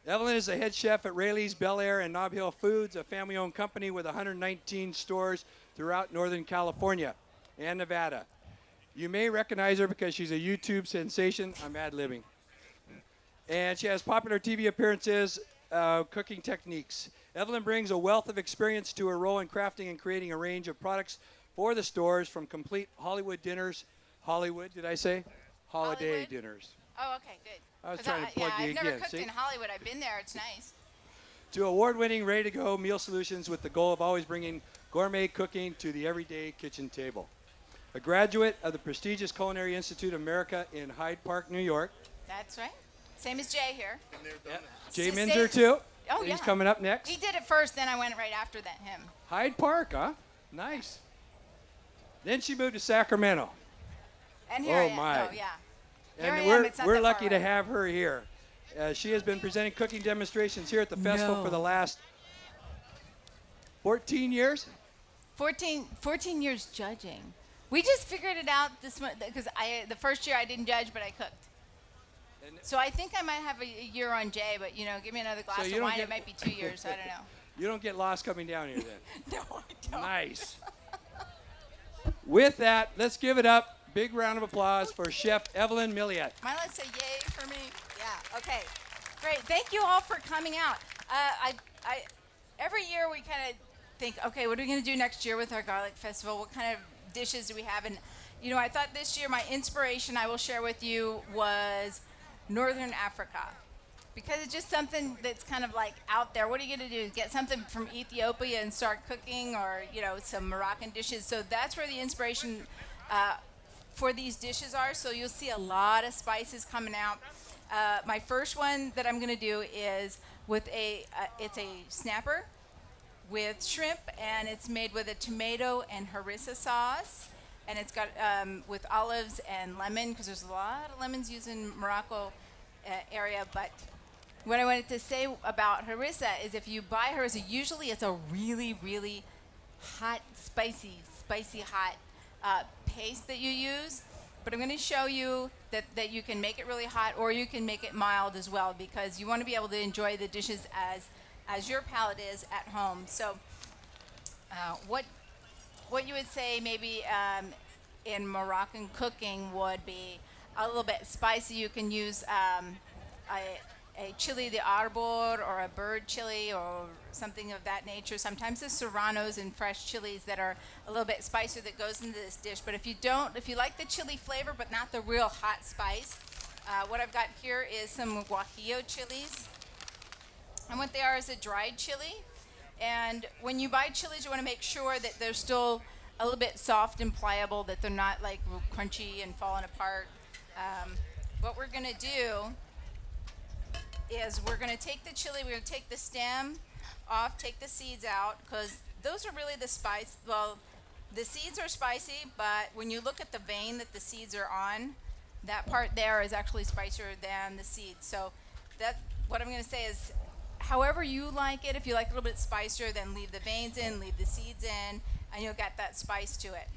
Evelyn is the head chef at Rayleigh's, Bel Air, and Nob Hill Foods, a family-owned company with 119 stores throughout Northern California and Nevada. You may recognize her because she's a YouTube sensation. I'm ad-libbing. And she has popular TV appearances, cooking techniques. Evelyn brings a wealth of experience to her role in crafting and creating a range of products for the stores, from complete Hollywood dinners. Hollywood, did I say? Holiday Hollywood? dinners. Oh, okay, good. I was 'Cause trying to plug you I've again. never cooked See? in Hollywood. I've been there. It's nice. To award-winning, ready-to-go meal solutions with the goal of always bringing gourmet cooking to the everyday kitchen table. A graduate of the prestigious Culinary Institute of America in Hyde Park, New York. That's right. Same as Jay here. Yep. Jay S- Minzer, stay- too. Oh, He's yeah. coming up next. He did it first, then I went right after that him. Hyde Park, huh? Nice. Then she moved to Sacramento. And here I am. my. Oh, yeah. Here I And am. It's not we're that far lucky to away. have her here. She has been presenting cooking demonstrations here at the festival for the last 14 years. 14 years judging. We just figured it out this month because the first year I didn't judge, but I cooked. And So I think I might have a year on Jay, but give me another glass you of don't wine. get- It might be 2 years. I don't know. you don't get lost coming down here then. No, I don't. Nice. With that, let's give it up. Big round of applause for Chef Evelyn Miliate. Mine, let's say yay for me. Yeah. Okay. Great. Thank you all for coming out. Every year we kind of think, okay, what are we going to do next year with our garlic festival? What kind of dishes do we have? And I thought this year my inspiration I will share with you was Northern Africa, because it's just something that's kind of like out there. What are you going to do? Get something from Ethiopia and start cooking, or some Moroccan dishes? So that's where the inspiration for these dishes are. So you'll see a lot of spices coming out. My first one that I'm going to do is with it's a snapper with shrimp, and it's made with a tomato and harissa sauce, and it's got with olives and lemon, because there's a lot of lemons used in Morocco area. But what I wanted to say about harissa is, if you buy harissa, usually it's a really, really hot, spicy hot paste that you use. But I'm going to show you that you can make it really hot, or you can make it mild as well, because you want to be able to enjoy the dishes as your palate is at home. So what you would say maybe in Moroccan cooking would be a little bit spicy. You can use a chili de arbor, or a bird chili, or something of that nature. Sometimes the serranos and fresh chilies that are a little bit spicier that goes into this dish. But if you like the chili flavor but not the real hot spice, what I've got here is some guajillo chilies. And what they are is a dried chili. And when you buy chilies, you want to make sure that they're still a little bit soft and pliable, that they're not like crunchy and falling apart. What we're going to do is we're going to take the chili, we're going to take the stem off, take the seeds out, because those are really the spice. Well, the seeds are spicy, but when you look at the vein that the seeds are on, that part there is actually spicier than the seeds. So what I'm going to say is, however you like it, if you like a little bit spicier, then leave the veins in, leave the seeds in, and you'll get that spice to it.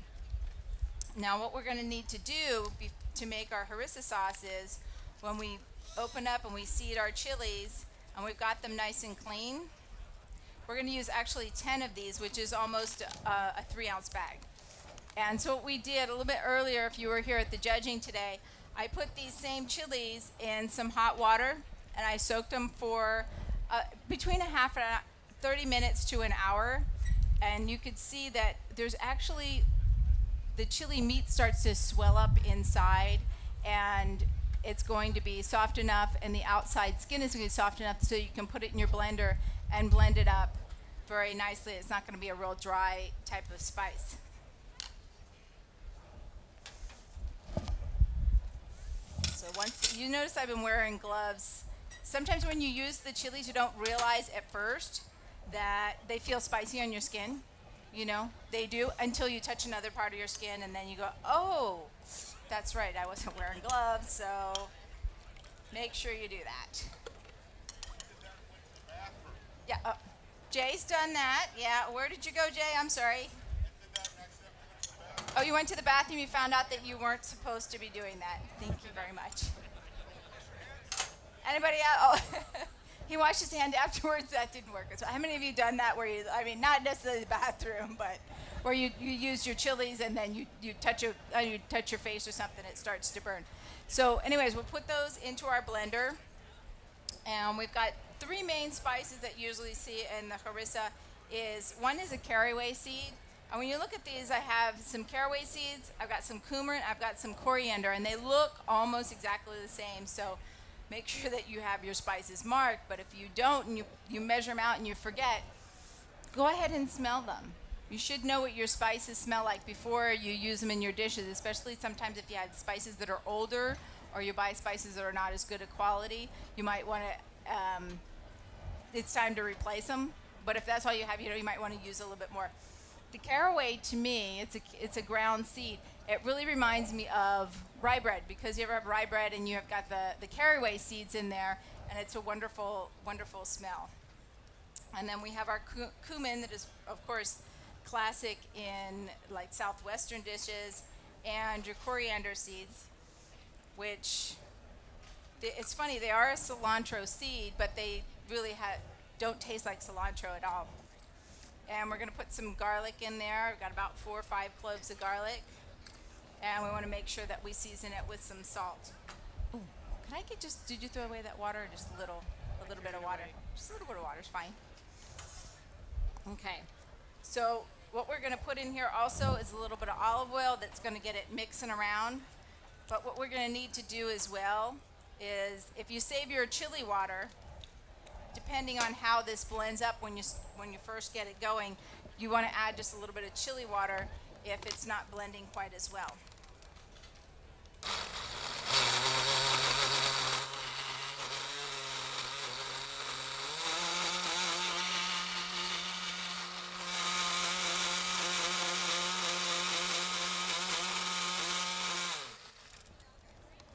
Now what we're going to need to do to make our harissa sauce is, when we open up and we seed our chilies and we've got them nice and clean, we're going to use actually 10 of these, which is almost a 3-ounce bag. And so what we did a little bit earlier, if you were here at the judging today, I put these same chilies in some hot water, and I soaked them for between 30 minutes to an hour. And you could see that there's actually, the chili meat starts to swell up inside, and it's going to be soft enough, and the outside skin is going to be soft enough so you can put it in your blender and blend it up very nicely. It's not going to be a real dry type of spice. So once you notice, I've been wearing gloves. Sometimes when you use the chilies, you don't realize at first that they feel spicy on your skin. They do, until you touch another part of your skin, and then you go, oh, that's right, I wasn't wearing gloves. So make sure you do that. Yeah, Jay's done that. Yeah, where did you go, Jay? I'm sorry. Oh, you went to the bathroom. You found out that you weren't supposed to be doing that. Thank you very much. Anybody else? Oh, wash his hand afterwards. That didn't work. So how many of you done that where you, I mean, not necessarily the bathroom, but where you use your chilies and then you touch your face or something, it starts to burn. So anyways, we'll put those into our blender. And we've got 3 main spices that you usually see in the harissa. One is a caraway seed. And when you look at these, I have some caraway seeds, I've got some cumin, I've got some coriander, and they look almost exactly the same. So make sure that you have your spices marked. But if you don't and you measure them out and you forget, go ahead and smell them. You should know what your spices smell like before you use them in your dishes, especially sometimes if you had spices that are older or you buy spices that are not as good a quality. You might want to, it's time to replace them. But if that's all you have, you might want to use a little bit more. The caraway, to me, it's a ground seed. It really reminds me of rye bread, because you ever have rye bread and you have got the caraway seeds in there, and it's a wonderful, wonderful smell. And then we have our cumin that is, of course, classic in like southwestern dishes, and your coriander seeds, which it's funny, they are a cilantro seed, but they really don't taste like cilantro at all. And we're going to put some garlic in there. We've got about 4 or 5 cloves of garlic, and we want to make sure that we season it with some salt. Ooh, can I get did you throw away that water, or just a little bit of water? Just a little bit of water is fine. Okay, so what we're going to put in here also is a little bit of olive oil that's going to get it mixing around. But what we're going to need to do as well is, if you save your chili water, depending on how this blends up when you first get it going, you want to add just a little bit of chili water if it's not blending quite as well.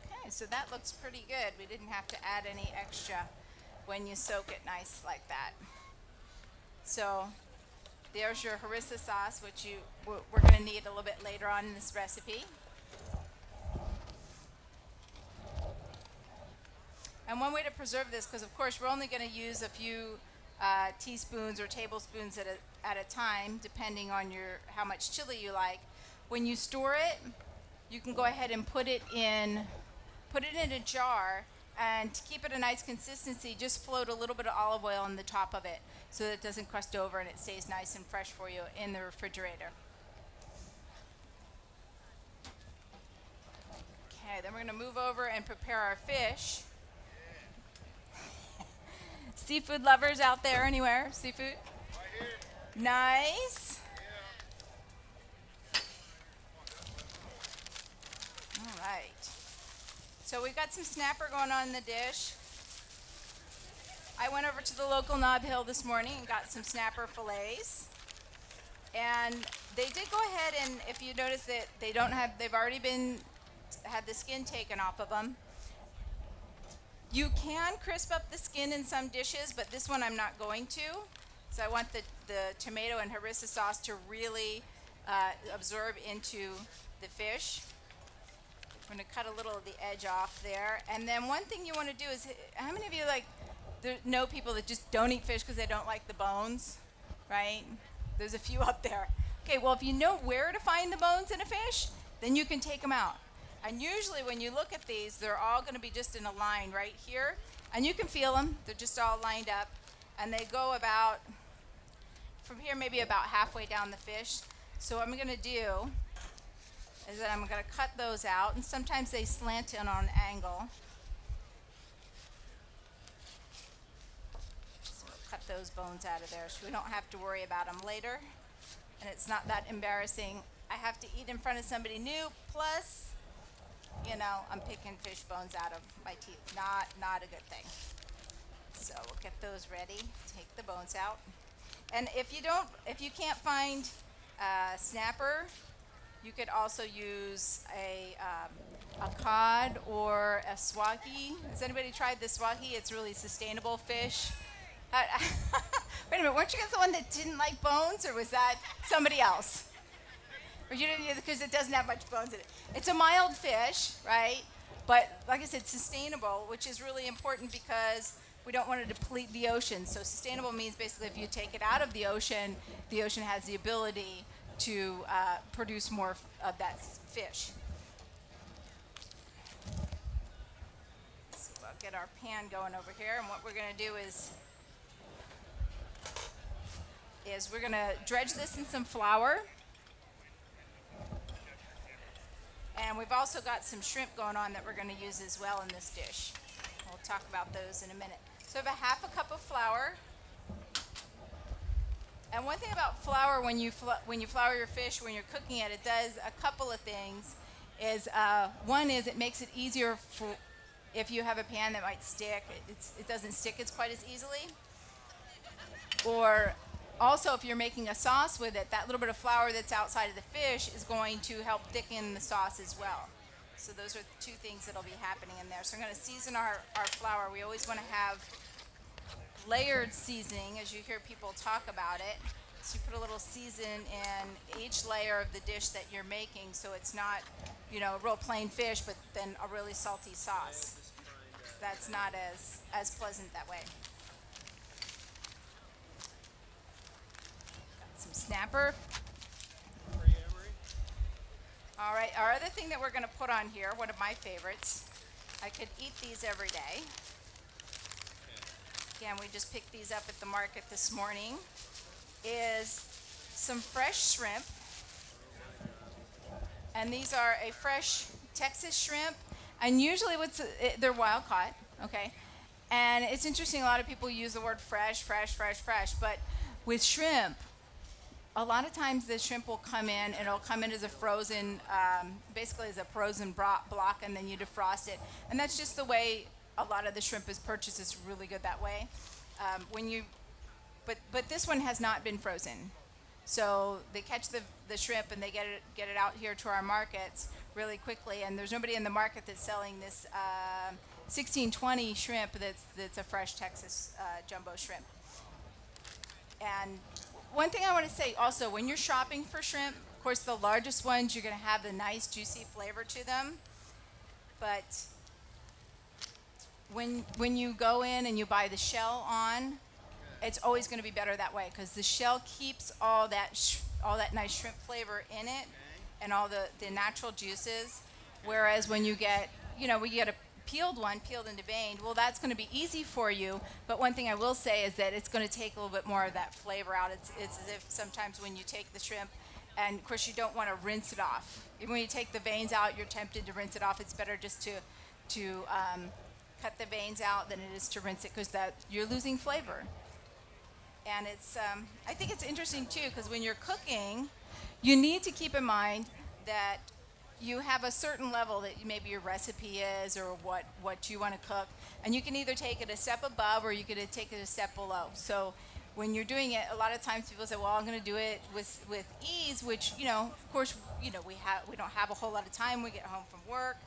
Okay, so that looks pretty good. We didn't have to add any extra when you soak it nice like that. So there's your harissa sauce, which we're going to need a little bit later on in this recipe. And one way to preserve this, because of course we're only going to use a few teaspoons or tablespoons at a time, depending on how much chili you like. When you store it, you can go ahead and put it in a jar. And to keep it a nice consistency, just float a little bit of olive oil on the top of it so that it doesn't crust over and it stays nice and fresh for you in the refrigerator. Okay, then we're going to move over and prepare our fish. Seafood lovers out there anywhere? Seafood? Right here. Nice. Yeah. All right. So we've got some snapper going on in the dish. I went over to the local Nob Hill this morning and got some snapper fillets. And they did go ahead, and if you notice that they've already had the skin taken off of them. You can crisp up the skin in some dishes, but this one I'm not going to. So I want the tomato and harissa sauce to really absorb into the fish. I'm going to cut a little of the edge off there. And then one thing you want to do is, how many of you know people that just don't eat fish because they don't like the bones, right? There's a few up there. Okay, well, if you know where to find the bones in a fish, then you can take them out. And usually when you look at these, they're all going to be just in a line right here. And you can feel them. They're just all lined up. And they go about, from here, maybe about halfway down the fish. So what I'm going to do is that I'm going to cut those out, and sometimes they slant in on an angle. So we'll cut those bones out of there so we don't have to worry about them later, and it's not that embarrassing. I have to eat in front of somebody new, plus, I'm picking fish bones out of my teeth. Not a good thing. So we'll get those ready, take the bones out. And if you can't find snapper, you could also use a cod or a swagi. Has anybody tried the swagi? It's really sustainable fish. Wait a minute, weren't you guys the one that didn't like bones, or was that somebody else? Or you didn't, because it doesn't have much bones in it. It's a mild fish, right? But like I said, sustainable, which is really important because we don't want to deplete the ocean. So sustainable means basically if you take it out of the ocean has the ability to produce more of that fish. So we'll get our pan going over here, and what we're going to do is we're going to dredge this in some flour. And we've also got some shrimp going on that we're going to use as well in this dish. We'll talk about those in a minute. So I have a half a cup of flour. And one thing about flour, when you flour your fish, when you're cooking it, it does a couple of things. One is it makes it easier for if you have a pan that might stick. It doesn't stick as quite as easily. Or also, if you're making a sauce with it, that little bit of flour that's outside of the fish is going to help thicken the sauce as well. So those are two things that'll be happening in there. So I'm going to season our flour. We always want to have layered seasoning, as you hear people talk about it. So you put a little season in each layer of the dish that you're making, so it's not, a real plain fish, but then a really salty sauce. That's not as pleasant that way. Some snapper. All right, our other thing that we're going to put on here, one of my favorites, I could eat these every day. Again, we just picked these up at the market this morning, is some fresh shrimp. And these are a fresh Texas shrimp, and usually they're wild caught, okay? And it's interesting, a lot of people use the word fresh, but with shrimp, a lot of times the shrimp will come in, and it'll come in as a frozen, basically as a frozen block, and then you defrost it. And that's just the way a lot of the shrimp is purchased. It's really good that way. But this one has not been frozen. So they catch the shrimp and they get it out here to our markets really quickly. And there's nobody in the market that's selling this 1620 shrimp that's a fresh Texas jumbo shrimp. And one thing I want to say also, when you're shopping for shrimp, of course the largest ones, you're going to have the nice juicy flavor to them. But when you go in and you buy the shell on, it's always going to be better that way, because the shell keeps all that nice shrimp flavor in it and all the natural juices. Whereas when you get, we get a peeled and deveined, well, that's going to be easy for you. But one thing I will say is that it's going to take a little bit more of that flavor out. It's as if sometimes when you take the shrimp, and of course you don't want to rinse it off. When you take the veins out, you're tempted to rinse it off. It's better just to cut the veins out than it is to rinse it, because you're losing flavor. And I think it's interesting too, because when you're cooking, you need to keep in mind that you have a certain level that maybe your recipe is, or what you want to cook, and you can either take it a step above or you can take it a step below. So when you're doing it, a lot of times people say, well, I'm going to do it with ease, which, of course, we don't have a whole lot of time. We get home from work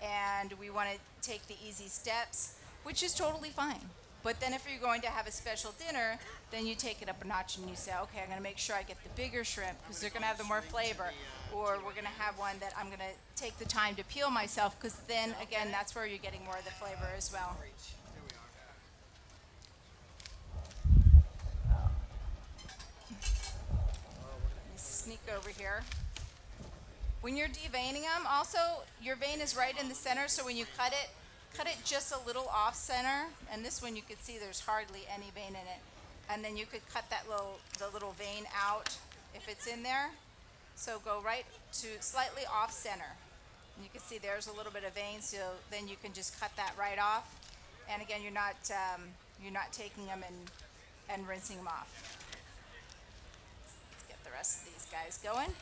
and we want to take the easy steps, which is totally fine. But then if you're going to have a special dinner, then you take it up a notch and you say, okay, I'm going to make sure I get the bigger shrimp because they're going to have the more flavor. Or we're going to have one that I'm going to take the time to peel myself, because then, again, that's where you're getting more of the flavor as well. Let me sneak over here. When you're deveining them, also, your vein is right in the center, so when you cut it just a little off center, and this one you could see there's hardly any vein in it. And then you could cut the little vein out if it's in there. So go right to slightly off center. And you can see there's a little bit of vein, so then you can just cut that right off. And again, you're not taking them and rinsing them off. Let's get the rest of these guys going.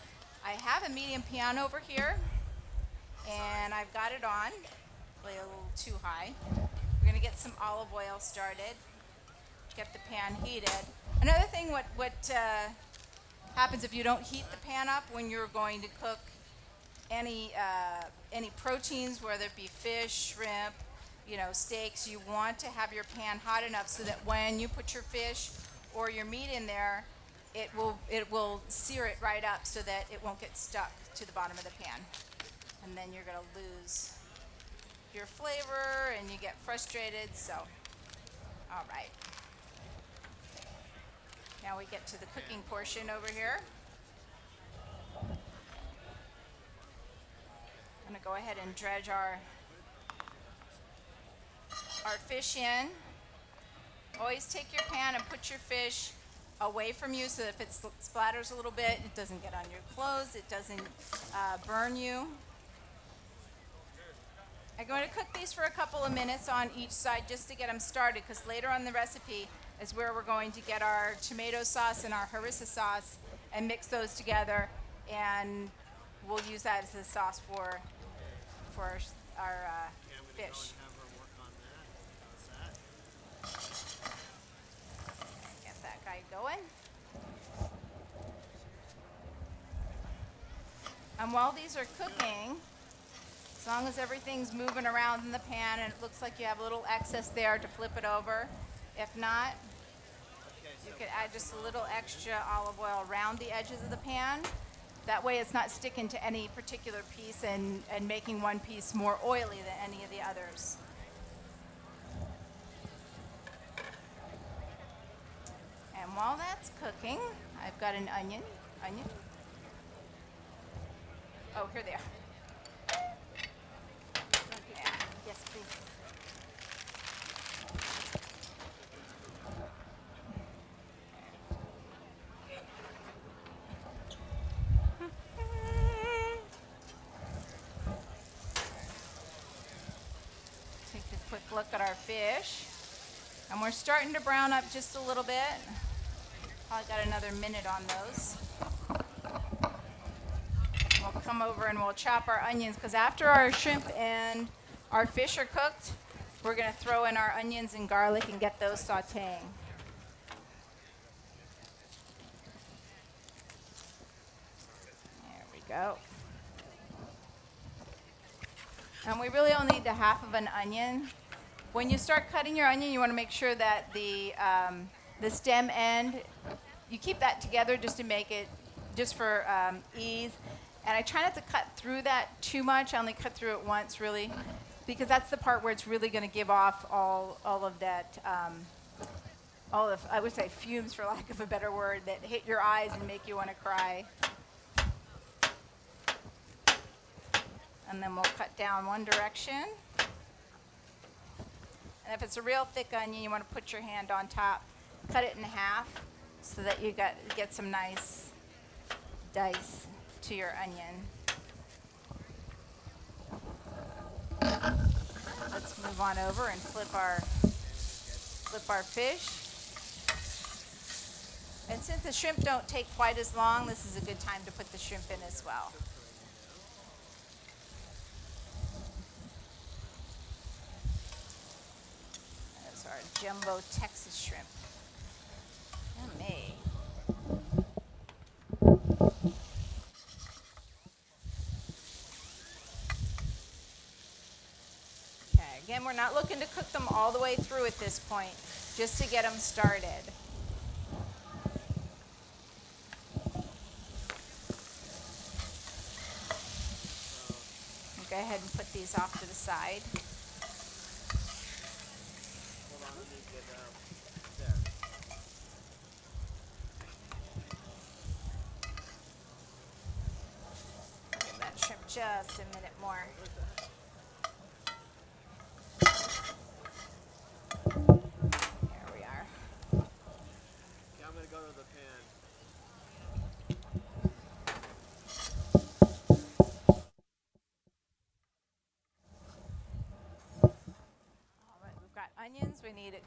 I have a medium pan over here, and I've got it on. A little too high. We're going to get some olive oil started, get the pan heated. Another thing, what happens if you don't heat the pan up when you're going to cook any proteins, whether it be fish, shrimp, steaks, you want to have your pan hot enough so that when you put your fish or your meat in there, it will sear it right up so that it won't get stuck to the bottom of the pan. And then you're going to lose your flavor and you get frustrated. So All right. Now we get to the cooking portion over here. I'm gonna go ahead and dredge our fish in. Always take your pan and put your fish away from you so that if it splatters a little bit, it doesn't get on your clothes, it doesn't burn you. I'm going to cook these for a couple of minutes on each side just to get them started, because later on in the recipe is where we're going to get our tomato sauce and our harissa sauce and mix those together, and we'll use that as the sauce for our fish. Get that guy going. And while these are cooking, as long as everything's moving around in the pan and it looks like you have a little excess there, to flip it over. If not, you could add just a little extra olive oil around the edges of the pan. That way it's not sticking to any particular piece and making one piece more oily than any of the others. And while that's cooking, I've got an onion. Oh, here they are. Yeah. Yes, please. Take a quick look at our fish. And we're starting to brown up just a little bit. Probably got another minute on those. We'll come over and we'll chop our onions, because after our shrimp and our fish are cooked, we're going to throw in our onions and garlic and get those sauteing. There we go. And we really only need the half of an onion. When you start cutting your onion, you want to make sure that the stem end, you keep that together just to make it, just for ease. And I try not to cut through that too much. I only cut through it once, really, because that's the part where it's really going to give off all of that, all of, I would say, fumes, for lack of a better word, that hit your eyes and make you want to cry. And then we'll cut down one direction. And if it's a real thick onion, you want to put your hand on top, cut it in half so that you get some nice dice to your onion. Let's move on over and flip our fish. And since the shrimp don't take quite as long, this is a good time to put the shrimp in as well. That's our jumbo Texas shrimp. Yummy. Again, we're not looking to cook them all the way through at this point, just to get them started. Go ahead and put these off to the side. Hold on, let me get there. Give that shrimp just a minute more. Onions, we need it.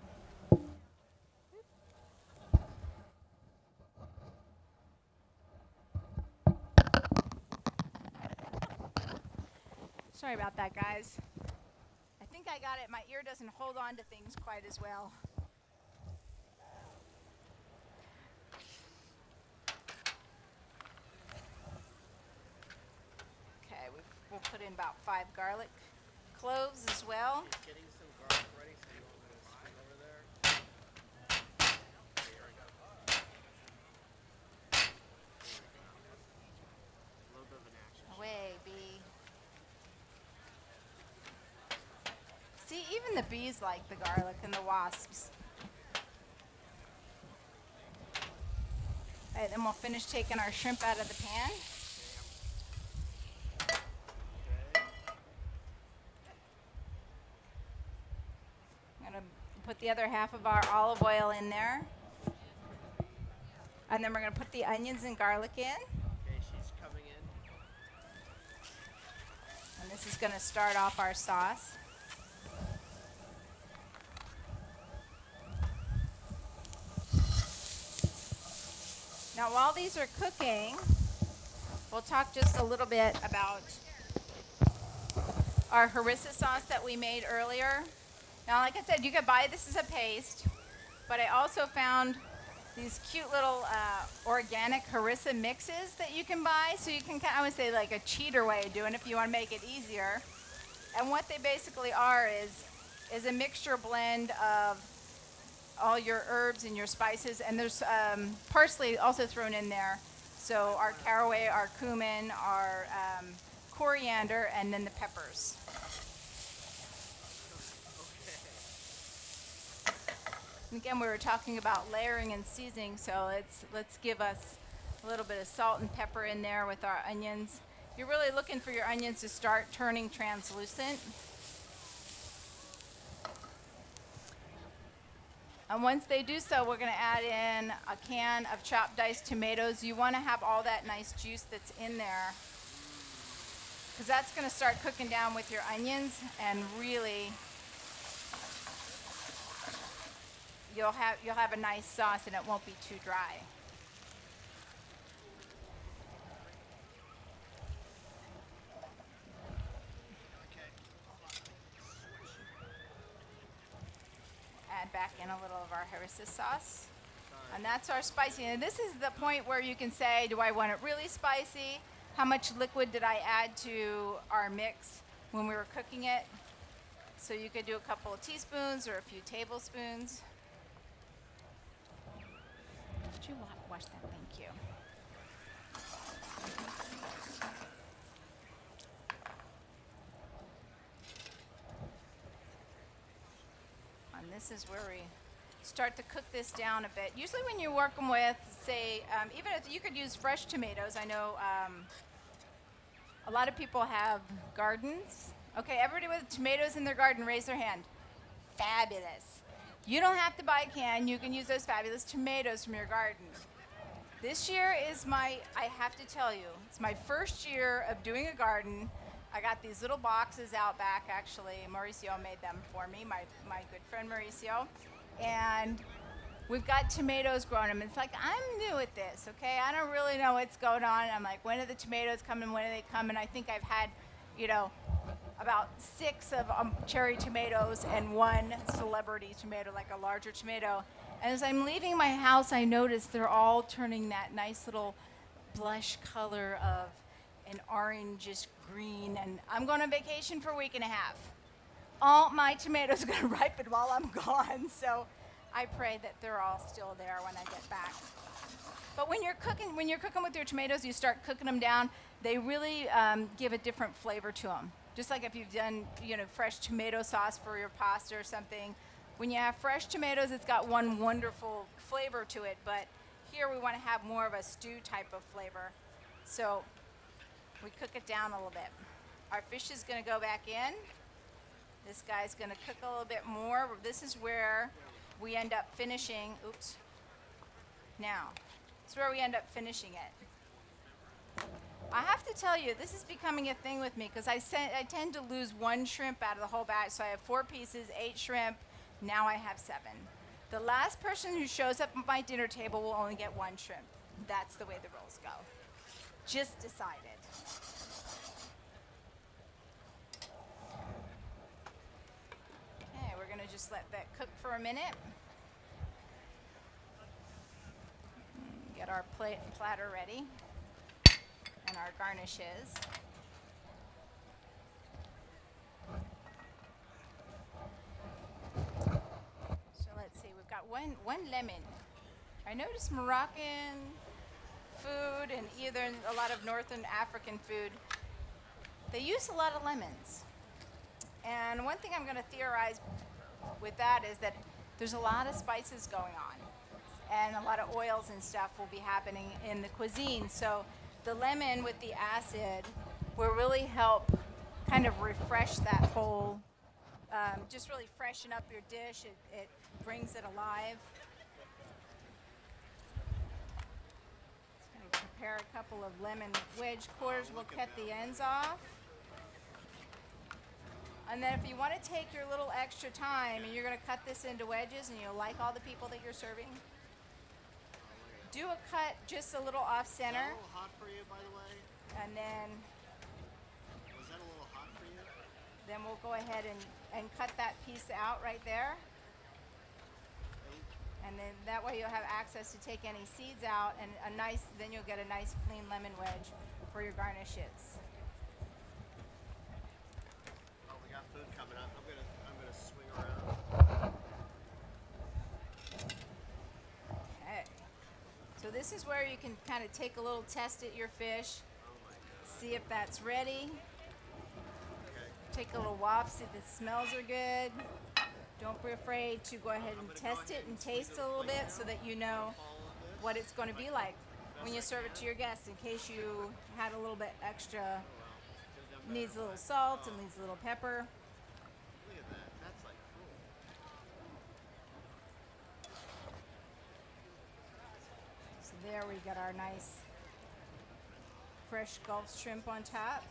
Sorry about that, guys. I think I got it. My ear doesn't hold on to things quite as well. Okay, we'll put in about 5 garlic cloves as well. Getting some garlic ready, so you want me to swing over there? Here we go. A little bit of an action. Away, bee. See, even the bees like the garlic and the wasps. And then we'll finish taking our shrimp out of the pan. I'm going to put the other half of our olive oil in there. And then we're going to put the onions and garlic in. Okay, she's coming in. And this is going to start off our sauce. Now, while these are cooking, we'll talk just a little bit about our harissa sauce that we made earlier. Now, like I said, you could buy this as a paste, but I also found these cute little organic harissa mixes that you can buy. So you can, I would say, like a cheater way of doing it if you want to make it easier. And what they basically are is a mixture blend of all your herbs and your spices, and there's parsley also thrown in there. So our caraway, our cumin, our coriander, and then the peppers. And again, we were talking about layering and seasoning, so let's give us a little bit of salt and pepper in there with our onions. You're really looking for your onions to start turning translucent. And once they do so, we're going to add in a can of chopped diced tomatoes. You want to have all that nice juice that's in there, because that's going to start cooking down with your onions, and really you'll have a nice sauce and it won't be too dry. Add back in a little of our harissa sauce. And that's our spicy. And this is the point where you can say, do I want it really spicy? How much liquid did I add to our mix when we were cooking it? So you could do a couple of teaspoons or a few tablespoons. Could you wash that? Thank you. And this is where we start to cook this down a bit. Usually when you're working with, say, even if you could use fresh tomatoes. I know a lot of people have gardens. Okay, everybody with tomatoes in their garden, raise their hand. Fabulous. You don't have to buy a can. You can use those fabulous tomatoes from your garden. This year is I have to tell you, it's my first year of doing a garden. I got these little boxes out back, actually. Mauricio made them for me, my good friend Mauricio. And we've got tomatoes growing them. It's like, I'm new at this, okay? I don't really know what's going on. I'm like, when are the tomatoes coming? When do they come? And I think I've had, about 6 of cherry tomatoes and 1 celebrity tomato, like a larger tomato. And as I'm leaving my house, I noticed they're all turning that nice little blush color of an orangish green. And I'm going on vacation for a week and a half. All my tomatoes are going to ripen while I'm gone. So I pray that they're all still there when I get back. But when you're cooking with your tomatoes, you start cooking them down. They really give a different flavor to them. Just like if you've done, fresh tomato sauce for your pasta or something. When you have fresh tomatoes, it's got one wonderful flavor to it. But here we want to have more of a stew type of flavor. So we cook it down a little bit. Our fish is going to go back in. This guy's going to cook a little bit more. This is where we end up finishing. Oops. Now, this is where we end up finishing it. I have to tell you, this is becoming a thing with me because I tend to lose 1 shrimp out of the whole batch. So I have 4 pieces, 8 shrimp. Now I have 7. The last person who shows up at my dinner table will only get 1 shrimp. That's the way the rules go. Just decided. Okay, we're going to just let that cook for a minute. Get our platter ready. And our garnishes. So let's see, we've got one lemon. I noticed Moroccan food and either a lot of Northern African food, they use a lot of lemons. And one thing I'm going to theorize with that is that there's a lot of spices going on. and a lot of oils and stuff will be happening in the cuisine. So the lemon with the acid will really help kind of refresh that whole, just really freshen up your dish. It brings it alive. Just going to prepare a couple of lemon wedge quarters. We'll cut the ends off. And then if you want to take your little extra time and you're going to cut this into wedges and you'll like all the people that you're serving, do a cut just a little off center. Is that a little hot for you, by the way? And then Was that a little hot for you? then we'll go ahead and cut that piece out right there. And then that way you'll have access to take any seeds out, and then you'll get a nice clean lemon wedge for your garnishes. Oh, we got food coming up. I'm gonna swing around. Okay. So this is where you can kind of take a little test at your fish, Oh my god. see if that's ready. Okay. Take a little waft, see if the smells are good. Don't be afraid to go ahead and test it and taste a little bit so that you know what it's going to be like when you serve it to your guests, in case you had a little bit extra, needs a little salt and needs a little pepper. Look at that. That's like cool. So there we got our nice fresh Gulf shrimp on top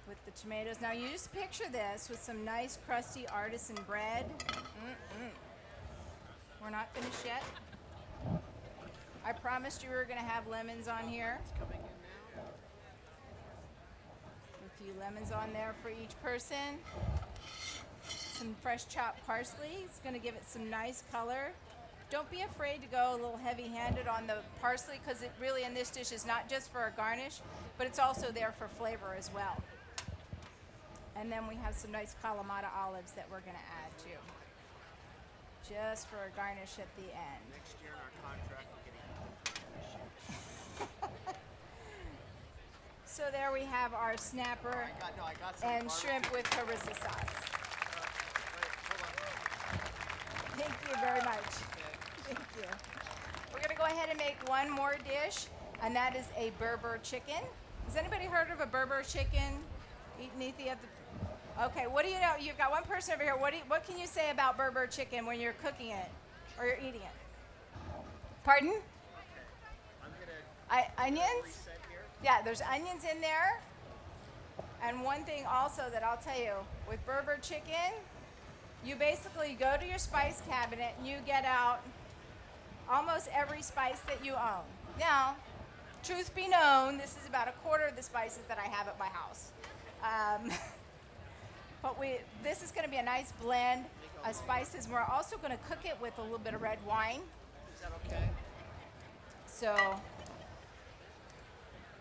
with the tomatoes. Now you just picture this with some nice crusty artisan bread. We're not finished yet. I promised you we were going to have lemons on here. Coming in now. A few lemons on there for each person. Some fresh chopped parsley. It's going to give it some nice color. Don't be afraid to go a little heavy-handed on the parsley, because it really in this dish is not just for a garnish, but it's also there for flavor as well. And then we have some nice Kalamata olives that we're going to add too, just for a garnish at the end. Next year in our contract, we're getting. So there we have our snapper I got some and barbecue. shrimp with harissa sauce. Wait, hold on. Thank you very much. Thank you. We're going to go ahead and make one more dish, and that is a Berber chicken. Has anybody heard of a Berber chicken? Eaten at the... Okay, what do you know? You've got one person over here. What can you say about Berber chicken when you're cooking it or you're eating it? Pardon? I'm gonna Onions? reset here. Yeah, there's onions in there. And one thing also that I'll tell you, with Berber chicken, you basically go to your spice cabinet and you get out almost every spice that you own. Now, truth be known, this is about a quarter of the spices that I have at my house. But this is going to be a nice blend of spices. We're also going to cook it with a little bit of red wine. Is that okay? So,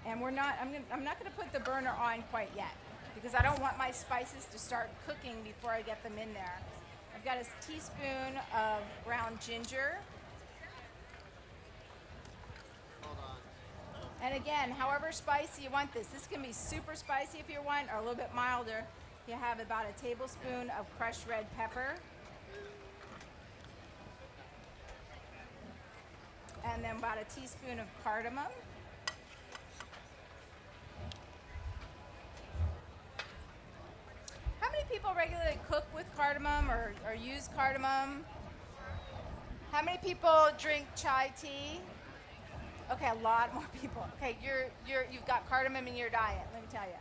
and I'm not going to put the burner on quite yet, because I don't want my spices to start cooking before I get them in there. I've got a teaspoon of ground ginger. Hold on. And again, however spicy you want this. This can be super spicy if you want, or a little bit milder. You have about a tablespoon of crushed red pepper. And then about a teaspoon of cardamom. How many people regularly cook with cardamom or use cardamom? How many people drink chai tea? Okay, a lot more people. Okay, you've got cardamom in your diet, let me tell you.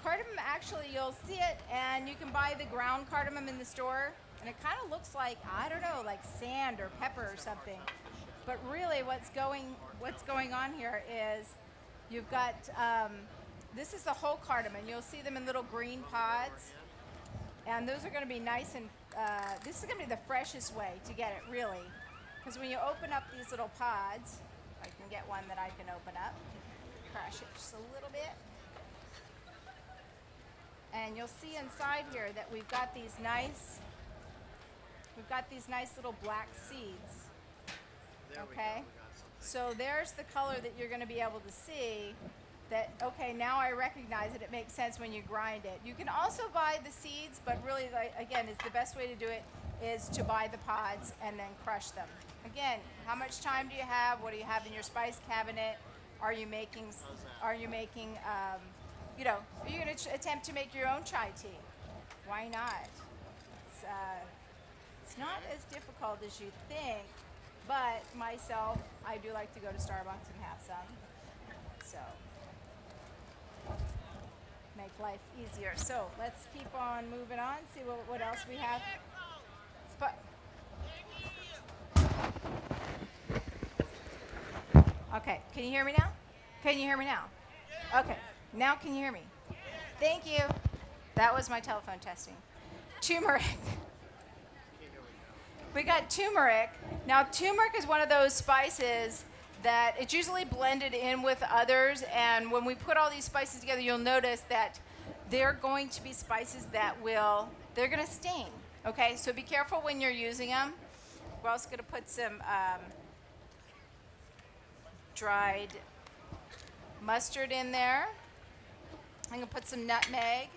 Cardamom, actually, you'll see it, and you can buy the ground cardamom in the store, and it kind of looks like, I don't know, like sand or pepper or something. But really, what's going on here is you've got, this is the whole cardamom. You'll see them in little green pods, and those are going to be nice and, this is going to be the freshest way to get it, really. Because when you open up these little pods, I can get one that I can open up, crash it just a little bit. And you'll see inside here that we've got these nice little black seeds. There we go. Okay? We got something. So there's the color that you're going to be able to see that, okay, now I recognize it. It makes sense when you grind it. You can also buy the seeds, but really, like, again, it's the best way to do it is to buy the pods and then crush them. Again, how much time do you have? What do you have in your spice cabinet? Are you making, are you going to attempt to make your own chai tea? Why not? It's not as difficult as you think, but myself, I do like to go to Starbucks and have some. So, make life easier. So, let's keep on moving on, see what else we have. Okay, can you hear me now? Can you hear me now? Okay, now can you hear me? Thank you. That was my telephone testing. Turmeric. We got turmeric. Now, turmeric is one of those spices that it's usually blended in with others, and when we put all these spices together, you'll notice that they're going to be spices that they're going to stain, okay? So be careful when you're using them. We're also going to put some dried mustard in there. I'm going to put some nutmeg.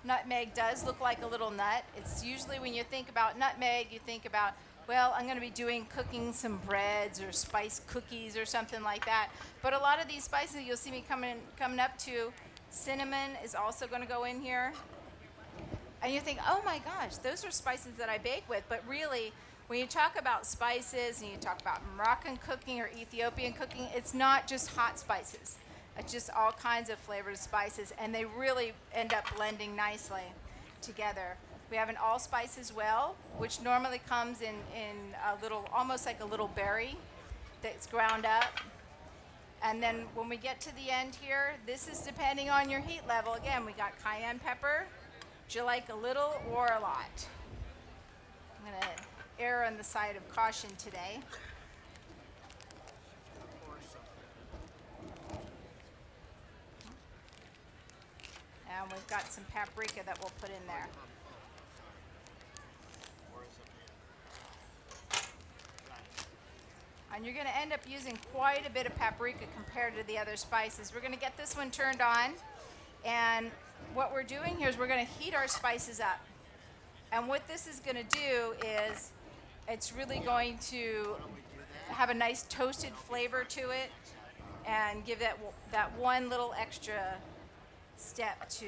Nutmeg does look like a little nut. It's usually when you think about nutmeg, you think about, well, I'm going to be cooking some breads or spice cookies or something like that. But a lot of these spices you'll see me coming up to, cinnamon is also going to go in here. And you think, oh my gosh, those are spices that I bake with. But really, when you talk about spices and you talk about Moroccan cooking or Ethiopian cooking, it's not just hot spices. It's just all kinds of flavored spices, and they really end up blending nicely together. We have an allspice as well, which normally comes in a little, almost like a little berry that's ground up. And then when we get to the end here, this is depending on your heat level. Again, we got cayenne pepper. Do you like a little or a lot? I'm going to err on the side of caution today. And we've got some paprika that we'll put in there. And you're going to end up using quite a bit of paprika compared to the other spices. We're going to get this one turned on. And what we're doing here is we're going to heat our spices up. And what this is going to do is it's really going to have a nice toasted flavor to it and give that one little extra step to,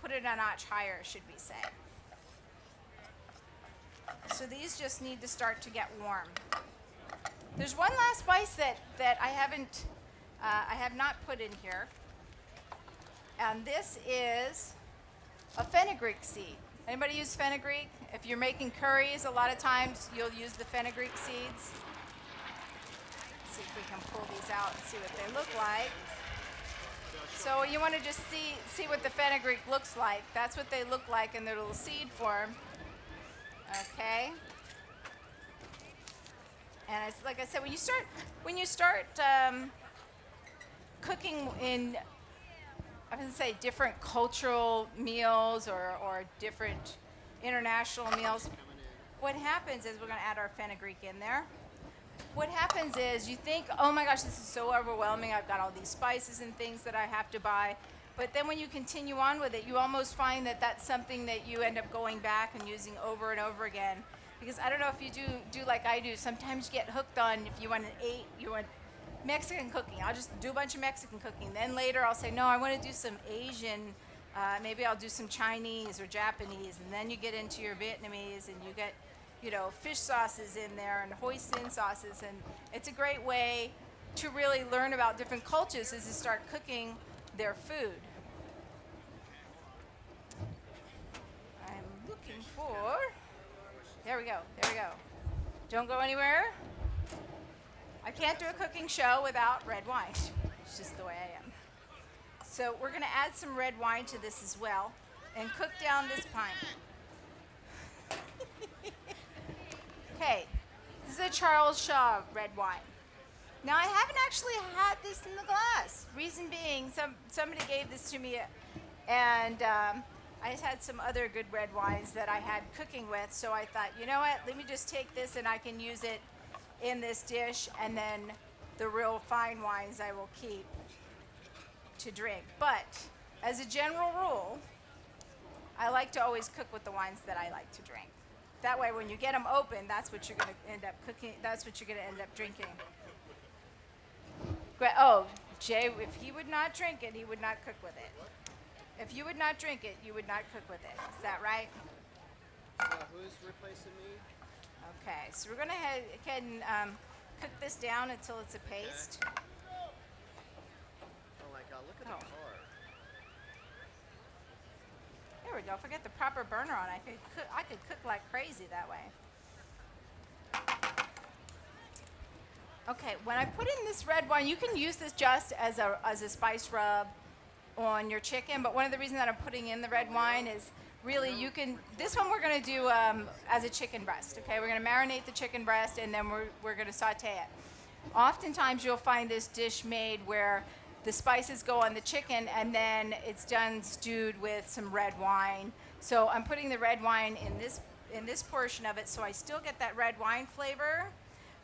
put it a notch higher, should we say. So these just need to start to get warm. There's one last spice that I have not put in here, and this is a fenugreek seed. Anybody use fenugreek? If you're making curries, a lot of times you'll use the fenugreek seeds. Let's see if we can pull these out and see what they look like. So you want to just see what the fenugreek looks like. That's what they look like in their little seed form. Okay. And it's like I said, when you start cooking in, I would say, different cultural meals or different international meals, what happens is we're going to add our fenugreek in there. What happens is you think, oh my gosh, this is so overwhelming. I've got all these spices and things that I have to buy. But then when you continue on with it, you almost find that that's something that you end up going back and using over and over again. Because I don't know if you do like I do. Sometimes you get hooked on if you want Mexican cooking. I'll just do a bunch of Mexican cooking. Then later I'll say, no, I want to do some Asian. Maybe I'll do some Chinese or Japanese. And then you get into your Vietnamese and you get fish sauces in there and hoisin sauces, and it's a great way to really learn about different cultures as you start cooking their food. I'm looking for, there we go. Don't go anywhere. I can't do a cooking show without red wine. It's just the way I am. So we're going to add some red wine to this as well and cook down this pine. Okay, this is a Charles Shaw red wine. Now I haven't actually had this in the glass. Reason being, somebody gave this to me, and I just had some other good red wines that I had cooking with. So I thought, you know what? Let me just take this and I can use it in this dish, and then the real fine wines I will keep to drink. But as a general rule, I like to always cook with the wines that I like to drink. That way, when you get them open, that's what you're going to end up cooking. That's what you're going to end up drinking. Oh, Jay, if he would not drink it, he would not cook with it. If you would not drink it, you would not cook with it. Is that right? So who's replacing me? Okay, so we're going to head and cook this down until it's a paste. Oh my God! Look at Oh. the car. There we go. If I get the proper burner on, I could cook like crazy that way. Okay, when I put in this red wine, you can use this just as a spice rub on your chicken, but one of the reasons that I'm putting in the red wine is really this one we're going to do as a chicken breast, okay? We're going to marinate the chicken breast and then we're going to saute it. Oftentimes you'll find this dish made where the spices go on the chicken and then it's done stewed with some red wine. So I'm putting the red wine in this portion of it so I still get that red wine flavor,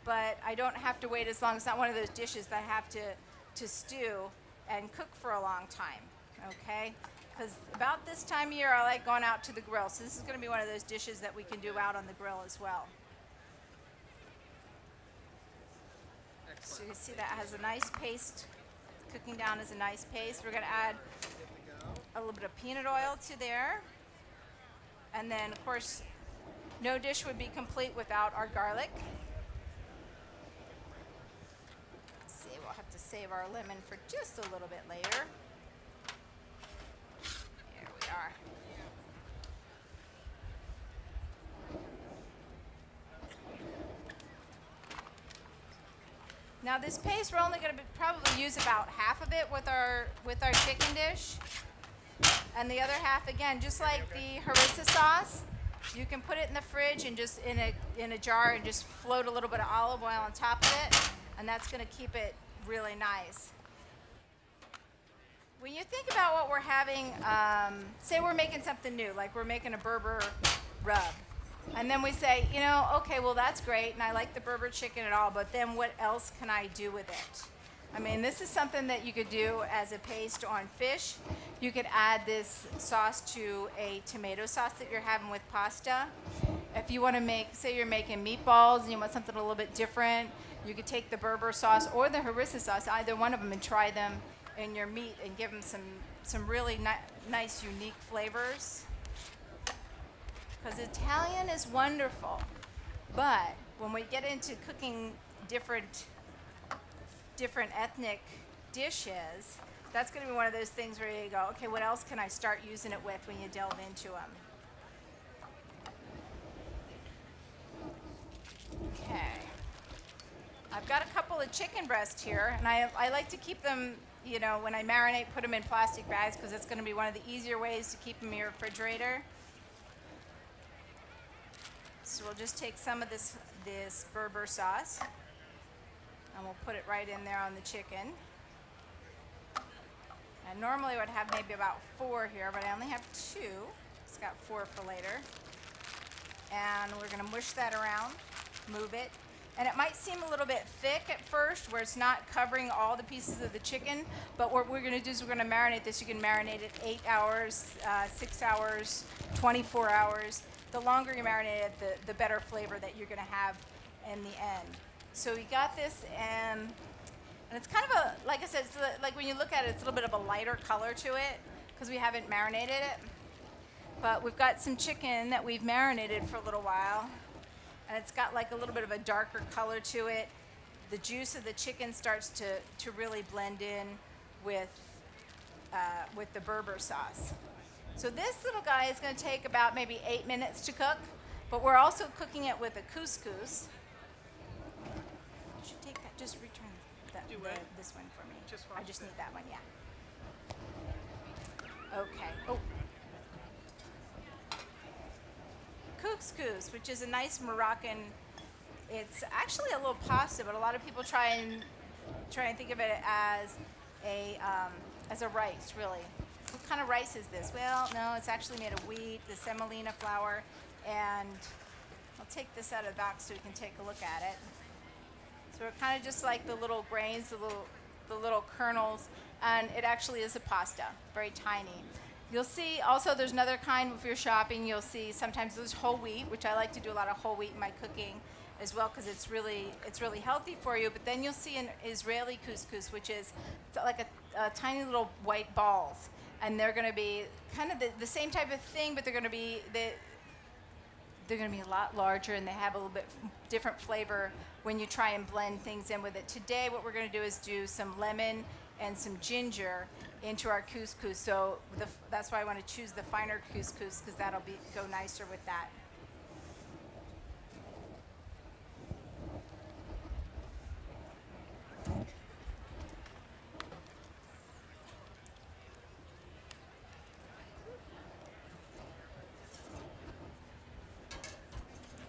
but I don't have to wait as long. It's not one of those dishes that I have to stew and cook for a long time, okay? Because about this time of year, I like going out to the grill. So this is going to be one of those dishes that we can do out on the grill as well. So you can see that has a nice paste. Cooking down is a nice paste. We're going to add a little bit of peanut oil to there. And then, of course, no dish would be complete without our garlic. Let's see, we'll have to save our lemon for just a little bit later. Here we are. Now this paste, we're only going to probably use about half of it with our chicken dish. And the other half, again, just like the harissa sauce, you can put it in the fridge and just in a jar and just float a little bit of olive oil on top of it, and that's going to keep it really nice. When you think about what we're having, say we're making something new, like we're making a Berber rub. And then we say, okay, well, that's great, and I like the Berber chicken and all, but then what else can I do with it? I mean, this is something that you could do as a paste on fish. You could add this sauce to a tomato sauce that you're having with pasta. If you want to say you're making meatballs and you want something a little bit different, you could take the Berber sauce or the harissa sauce, either one of them, and try them in your meat and give them some really nice, unique flavors. Because Italian is wonderful, but when we get into cooking different ethnic dishes, that's going to be one of those things where you go, okay, what else can I start using it with when you delve into them? Okay. I've got a couple of chicken breasts here, and I like to keep them, when I marinate, put them in plastic bags because it's going to be one of the easier ways to keep them in your refrigerator. So we'll just take some of this Berber sauce and we'll put it right in there on the chicken. And normally I would have maybe about 4 here, but I only have 2. It's got 4 for later. And we're going to mush that around, move it. And it might seem a little bit thick at first where it's not covering all the pieces of the chicken, but what we're going to do is we're going to marinate this. You can marinate it 8 hours, 6 hours, 24 hours. The longer you marinate it, the better flavor that you're going to have in the end. So we got this, and it's kind of like I said, it's like when you look at it, it's a little bit of a lighter color to it because we haven't marinated it. But we've got some chicken that we've marinated for a little while, and it's got like a little bit of a darker color to it. The juice of the chicken starts to really blend in with the Berber sauce. So this little guy is going to take about maybe 8 minutes to cook, but we're also cooking it with a couscous. You should take that. Just return this one for me. I just need that one, yeah. Okay. Oh. Couscous, which is a nice Moroccan. It's actually a little pasta, but a lot of people try and think of it as a rice, really. What kind of rice is this? Well, no, it's actually made of wheat, the semolina flour, and I'll take this out of the box so we can take a look at it. So we're kind of just like the little grains, the little kernels, and it actually is a pasta, very tiny. You'll see also there's another kind if you're shopping. You'll see sometimes there's whole wheat, which I like to do a lot of whole wheat in my cooking as well because it's really healthy for you. But then you'll see an Israeli couscous, which is like a tiny little white balls, and they're going to be kind of the same type of thing, but they're going to be a lot larger and they have a little bit different flavor when you try and blend things in with it. Today, what we're going to do is do some lemon and some ginger into our couscous. So that's why I want to choose the finer couscous because that'll go nicer with that.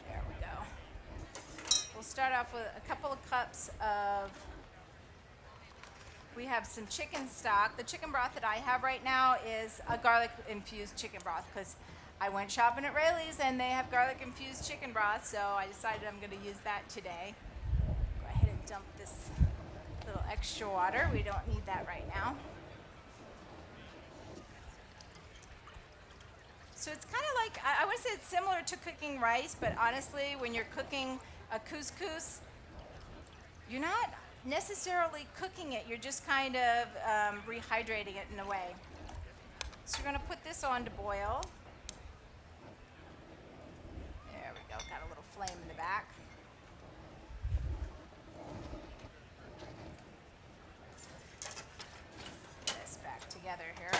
There we go. We'll start off with a couple of cups of. We have some chicken stock. The chicken broth that I have right now is a garlic infused chicken broth because I went shopping at Rayleigh's and they have garlic infused chicken broth, so I decided I'm going to use that today. Go ahead and dump this little extra water. We don't need that right now. So it's kind of like, I would say it's similar to cooking rice, but honestly, when you're cooking a couscous, you're not necessarily cooking it, you're just kind of rehydrating it in a way. So you're going to put this on to boil. There we go, got a little flame in the back. Put this back together here.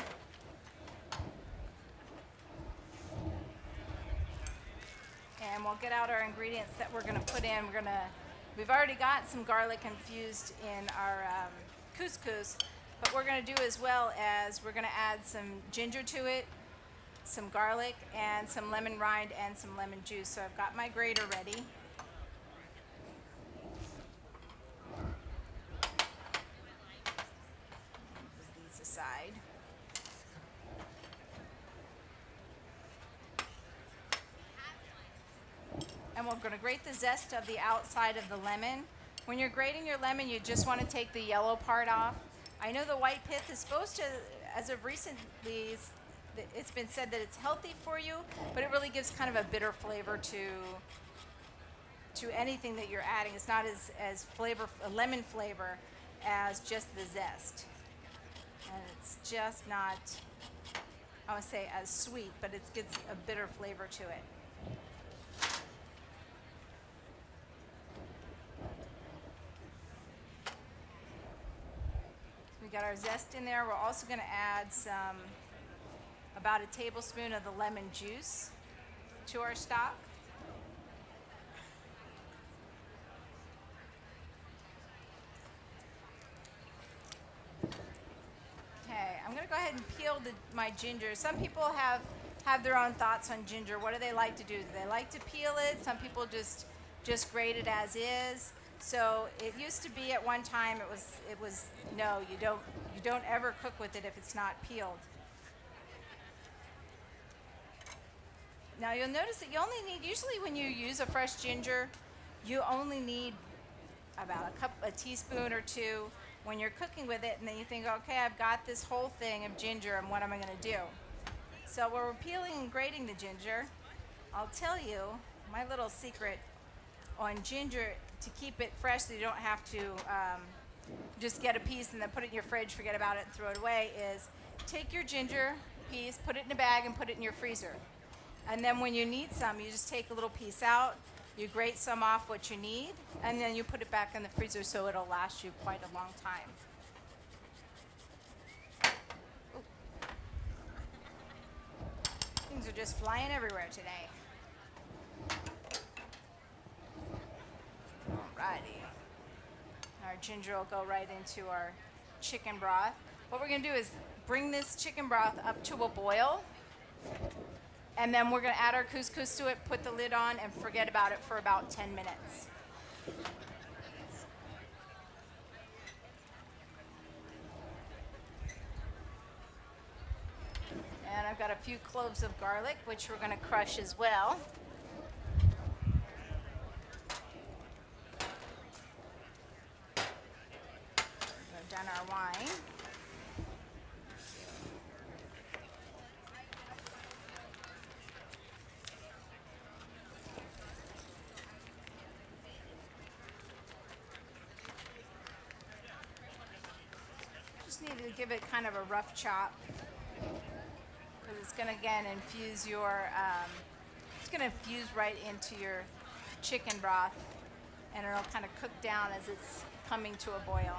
And we'll get out our ingredients that we're going to put in. We've already got some garlic infused in our couscous, but we're going to do as well as we're going to add some ginger to it, some garlic, and some lemon rind and some lemon juice. So I've got my grater ready. Put these aside. And we're going to grate the zest of the outside of the lemon. When you're grating your lemon, you just want to take the yellow part off. I know the white pith is supposed to, as of recently, it's been said that it's healthy for you, but it really gives kind of a bitter flavor to anything that you're adding. It's not as a lemon flavor as just the zest. And it's just not, I would say, as sweet, but it gives a bitter flavor to it. We got our zest in there. We're also going to add about a tablespoon of the lemon juice to our stock. Okay, I'm going to go ahead and peel my ginger. Some people have their own thoughts on ginger. What do they like to do? Do they like to peel it? Some people just grate it as is. So it used to be at one time it was no, you don't ever cook with it if it's not peeled. Now you'll notice that you only need, usually when you use a fresh ginger, you only need about a teaspoon or two when you're cooking with it, and then you think, okay, I've got this whole thing of ginger, and what am I going to do? So when we're peeling and grating the ginger, I'll tell you my little secret on ginger to keep it fresh so you don't have to just get a piece and then put it in your fridge, forget about it, and throw it away, is take your ginger piece, put it in a bag, and put it in your freezer. And then when you need some, you just take a little piece out, you grate some off what you need, and then you put it back in the freezer so it'll last you quite a long time. Ooh. Things are just flying everywhere today. Alrighty. Our ginger will go right into our chicken broth. What we're going to do is bring this chicken broth up to a boil, and then we're going to add our couscous to it, put the lid on, and forget about it for about 10 minutes. And I've got a few cloves of garlic, which we're going to crush as well. We've done our wine. need to give it kind of a rough chop because it's going to, again, infuse your, it's going to infuse right into your chicken broth, and it'll kind of cook down as it's coming to a boil.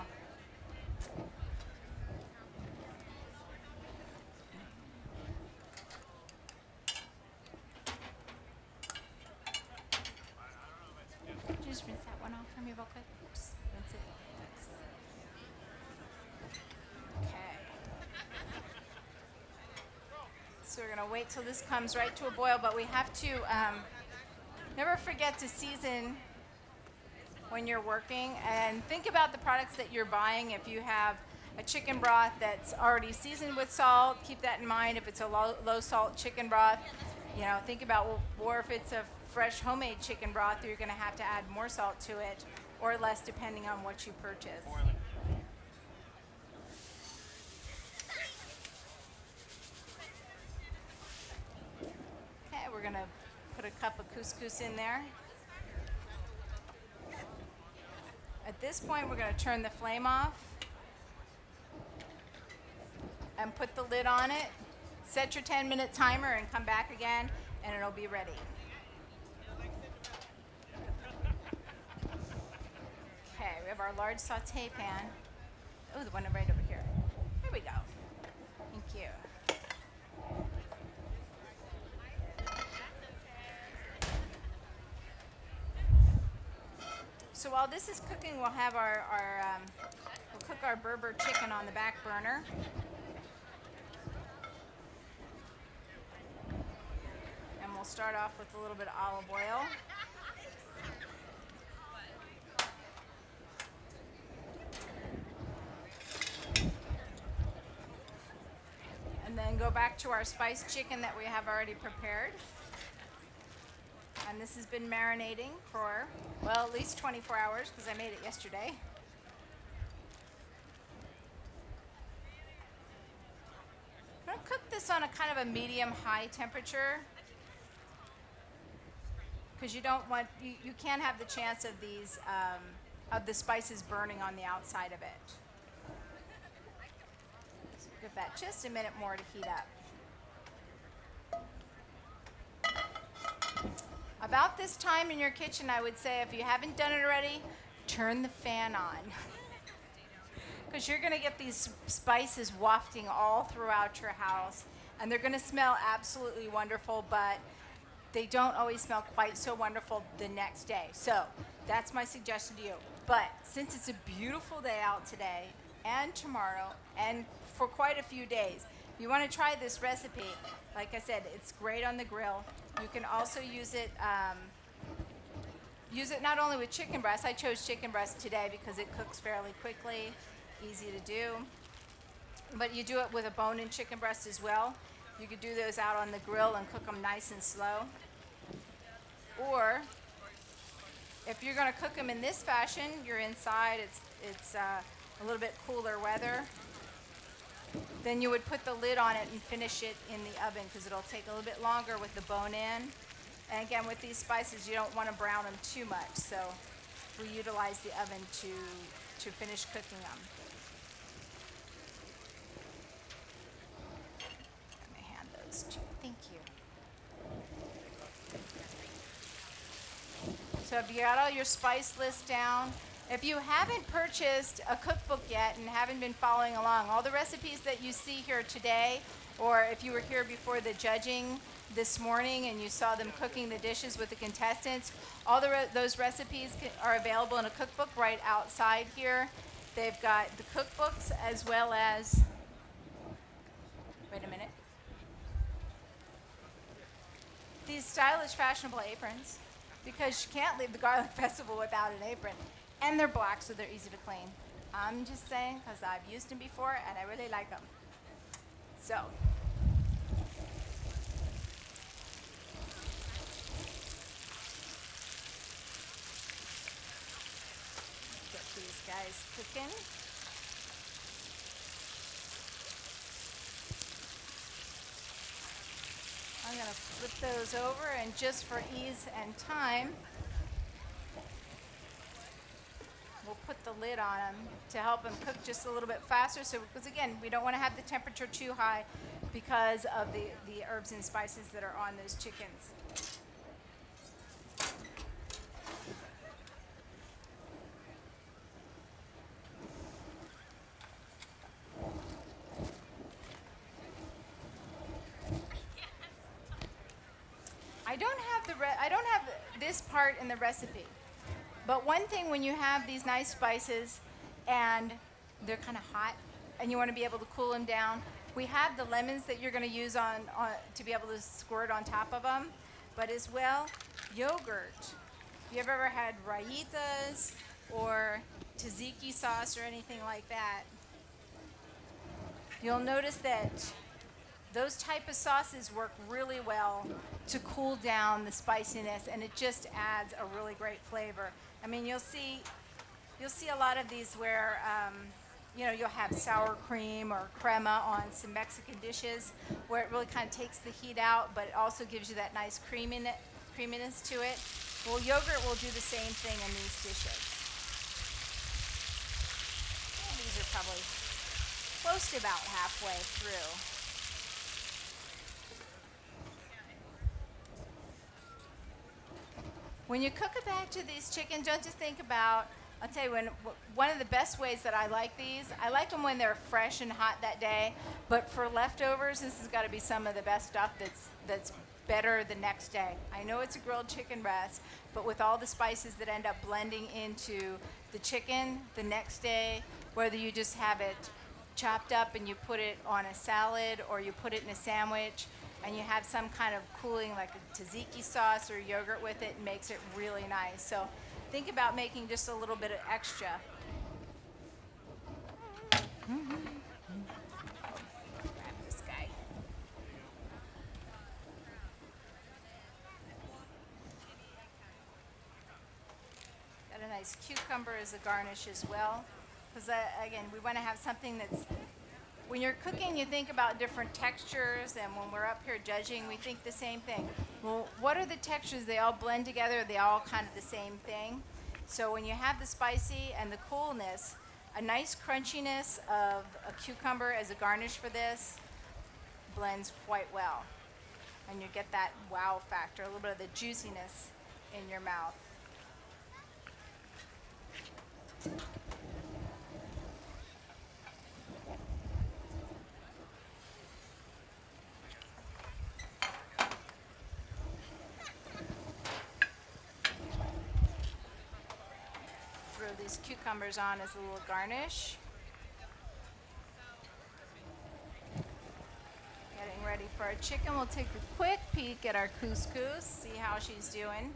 Just rinse that one off for me real quick. Just rinse it. Thanks. Okay. So we're gonna wait till this comes right to a boil, but we have to never forget to season when you're working, and think about the products that you're buying. If you have a chicken broth that's already seasoned with salt, keep that in mind. If it's a low salt chicken broth, think about, or if it's a fresh homemade chicken broth, you're going to have to add more salt to it or less depending on what you purchase. Okay, we're going to put a cup of couscous in there. At this point, we're going to turn the flame off and put the lid on it. Set your 10-minute timer and come back again, and it'll be ready. Okay, we have our large saute pan. Oh, the one right over here. There we go. Thank you. So while this is cooking, we'll have we'll cook our Berber chicken on the back burner. And we'll start off with a little bit of olive oil. And then go back to our spiced chicken that we have already prepared. And this has been marinating for, well, at least 24 hours because I made it yesterday. I'm going to cook this on a kind of a medium-high temperature because you don't want, you can't have the chance of these, of the spices burning on the outside of it. So give that just a minute more to heat up. About this time in your kitchen, I would say, if you haven't done it already, turn the fan on. Because you're going to get these spices wafting all throughout your house. And they're going to smell absolutely wonderful, but they don't always smell quite so wonderful the next day. So that's my suggestion to you. But since it's a beautiful day out today and tomorrow and for quite a few days, if you want to try this recipe, like I said, it's great on the grill. You can also use it not only with chicken breast. I chose chicken breast today because it cooks fairly quickly, easy to do. But you do it with a bone-in chicken breast as well. You could do those out on the grill and cook them nice and slow. Or if you're going to cook them in this fashion, you're inside, it's a little bit cooler weather, then you would put the lid on it and finish it in the oven because it'll take a little bit longer with the bone in. And again, with these spices, you don't want to brown them too much, so we utilize the oven to finish cooking them. Let me hand those to you. Thank you. So if you got all your spice list down, if you haven't purchased a cookbook yet and haven't been following along, all the recipes that you see here today, or if you were here before the judging this morning and you saw them cooking the dishes with the contestants, all those recipes are available in a cookbook right outside here. They've got the cookbooks as well as, wait a minute, these stylish, fashionable aprons, because you can't leave the Garlic Festival without an apron. And they're black, so they're easy to clean. I'm just saying, because I've used them before, and I really like them. So. Get these guys cooking. I'm going to flip those over, and just for ease and time, we'll put the lid on them to help them cook just a little bit faster. So, because again, we don't want to have the temperature too high because of the herbs and spices that are on those chickens. I don't have this part in the recipe. But one thing, when you have these nice spices and they're kind of hot and you want to be able to cool them down, we have the lemons that you're going to use on to be able to squirt on top of them, but as well, yogurt. If you've ever had rayitas or tzatziki sauce or anything like that, you'll notice that those type of sauces work really well to cool down the spiciness, and it just adds a really great flavor. I mean, you'll see a lot of these where you'll have sour cream or crema on some Mexican dishes, where it really kind of takes the heat out, but it also gives you that nice creaminess to it. Well, yogurt will do the same thing in these dishes. And these are probably close to about halfway through. When you cook a batch of these chickens, don't just think about, I'll tell you, one of the best ways that I like these, I like them when they're fresh and hot that day, but for leftovers, this has got to be some of the best stuff that's better the next day. I know it's a grilled chicken breast, but with all the spices that end up blending into the chicken the next day, whether you just have it chopped up and you put it on a salad or you put it in a sandwich, and you have some kind of cooling like a tzatziki sauce or yogurt with it, makes it really nice. So think about making just a little bit of extra. Grab this guy. Got a nice cucumber as a garnish as well. Because again, we want to have something that's, when you're cooking, you think about different textures, and when we're up here judging, we think the same thing. Well, what are the textures? They all blend together. They all kind of the same thing. So when you have the spicy and the coolness, a nice crunchiness of a cucumber as a garnish for this blends quite well. And you get that wow factor, a little bit of the juiciness in your mouth. These cucumbers on as a little garnish. Getting ready for our chicken. We'll take a quick peek at our couscous, see how she's doing.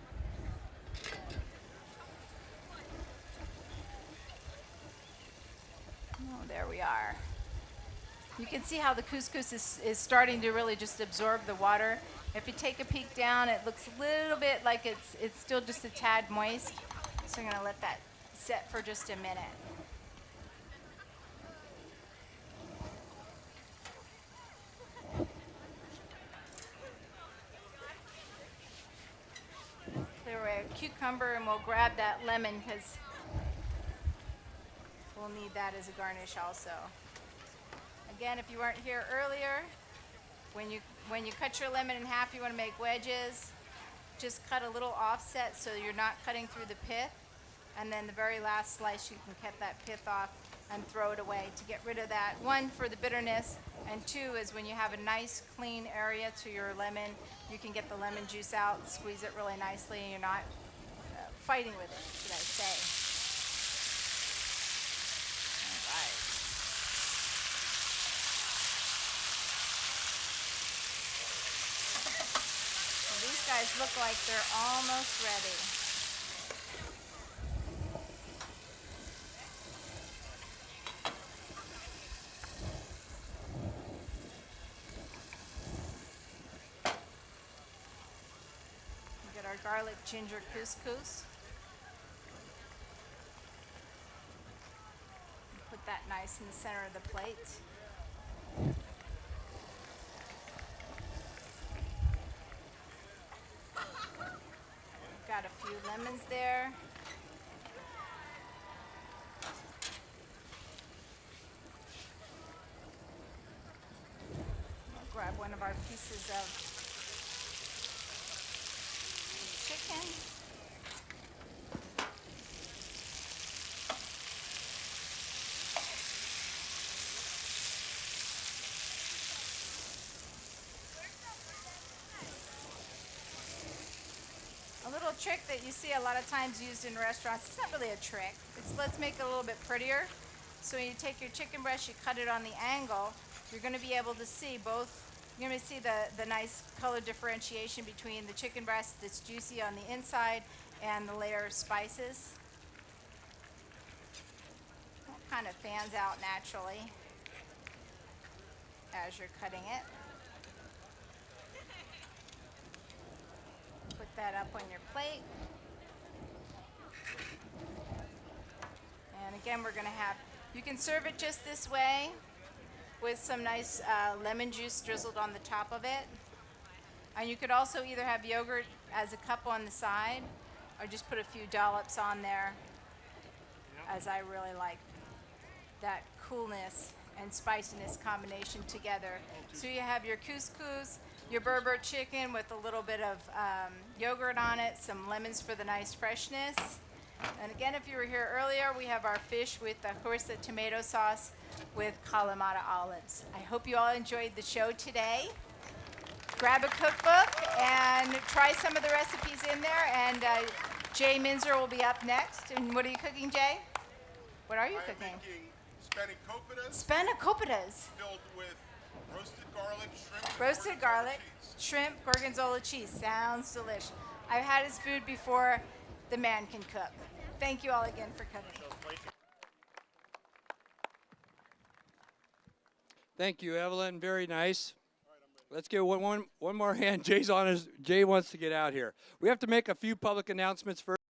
Oh, there we are. You can see how the couscous is starting to really just absorb the water. If you take a peek down, it looks a little bit like it's still just a tad moist. So I'm going to let that set for just a minute. Clear away a cucumber, and we'll grab that lemon because we'll need that as a garnish also. Again, if you weren't here earlier, when you cut your lemon in half, you want to make wedges. Just cut a little offset so you're not cutting through the pith. And then the very last slice, you can cut that pith off and throw it away to get rid of that. One, for the bitterness, and two is when you have a nice clean area to your lemon, you can get the lemon juice out, squeeze it really nicely, and you're not fighting with it, should I say. All right. So these guys look like they're almost ready. Garlic ginger couscous. Put that nice in the center of the plate. Got a few lemons there. one of our pieces of chicken. A little trick that you see a lot of times used in restaurants, it's not really a trick, it's let's make it a little bit prettier. So when you take your chicken breast, you cut it on the angle, you're going to be able to see both, you're going to see the nice color differentiation between the chicken breast that's juicy on the inside and the layer of spices. It kind of fans out naturally as you're cutting it. Put that up on your plate. And again, we're going to have, you can serve it just this way with some nice lemon juice drizzled on the top of it. And you could also either have yogurt as a cup on the side or just put a few dollops on there, as I really like that coolness and spiciness combination together. So you have your couscous, your Berber chicken with a little bit of yogurt on it, some lemons for the nice freshness. And again, if you were here earlier, we have our fish with the harissa tomato sauce with Kalamata olives. I hope you all enjoyed the show today. Grab a cookbook and try some of the recipes in there. And Jay Minzer will be up next. And what are you cooking, Jay? What are you cooking? I'm making spanakopita's Spanakopita's. filled with roasted garlic, shrimp, and Roasted gorgonzola garlic, cheese. shrimp, gorgonzola cheese. Sounds delicious. I've had his food before. The man can cook. Thank you all again for coming. Thank you, Evelyn. Very nice. Let's give one more hand. Jay wants to get out here. We have to make a few public announcements first.